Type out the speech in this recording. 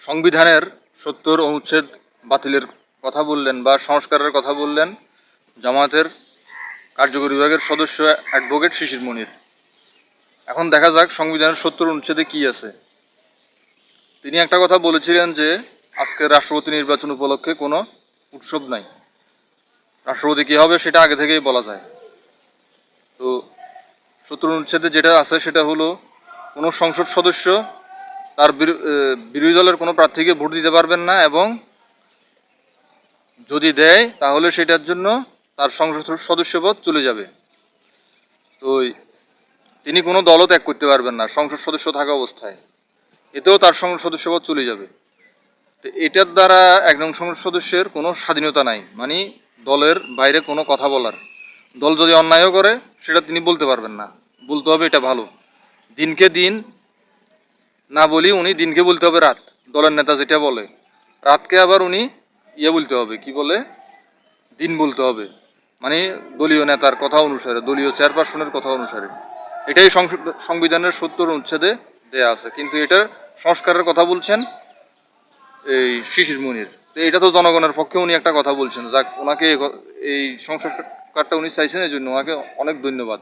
সংবিধানের ৭০ অনুচ্ছেদ বাতিলের কথা বললেন বা সংস্কারের কথা বললেন জামায়াতের কার্যকরী বিভাগের সদস্য অ্যাডভোকেট শিশির মনির। এখন দেখা যাক সংবিধানের ৭০ অনুচ্ছেদে কি আছে। তিনি একটা কথা বলেছিলেন যে আজকে রাষ্ট্রপতি নির্বাচন উপলক্ষে কোনো উৎসব নাই, রাষ্ট্রপতি কি হবে সেটা আগে থেকেই বলা যায়। তো ৭০ অনুচ্ছেদে যেটা আছে সেটা হলো কোনো সংসদ সদস্য তার বিরোধী দলের কোনো প্রার্থীকে ভোট দিতে পারবেন না, এবং যদি দেয় তাহলে সেটার জন্য তার সংসদ সদস্যপদ চলে যাবে। তো তিনি কোনো দলও ত্যাগ করতে পারবেন না সংসদ সদস্য থাকা অবস্থায়, এতেও তার সংসদ সদস্যপদ চলে যাবে। তো এটার দ্বারা একজন সংসদ সদস্যের কোনো স্বাধীনতা নাই, মানে দলের বাইরে কোনো কথা বলার। দল যদি অন্যায়ও করে সেটা তিনি বলতে পারবেন না, বলতে হবে এটা ভালো। দিনকে দিন না বলি উনি দিনকে বলতে হবে রাত, দলের নেতা যেটা বলে। রাতকে আবার উনি বলতে হবে, কি বলে, দিন বলতে হবে, মানে দলীয় নেতার কথা অনুসারে, দলীয় চেয়ারপারসনের কথা অনুসারে। এটাই সংবিধানের ৭০ অনুচ্ছেদে দেয়া আছে। কিন্তু এটার সংস্কারের কথা বলছেন এই শিশির মনির। তো এটা তো জনগণের পক্ষে উনি একটা কথা বলছেন, যাক ওনাকে এই সংস্কারটা উনি চাইছেন, এই জন্য ওনাকে অনেক ধন্যবাদ।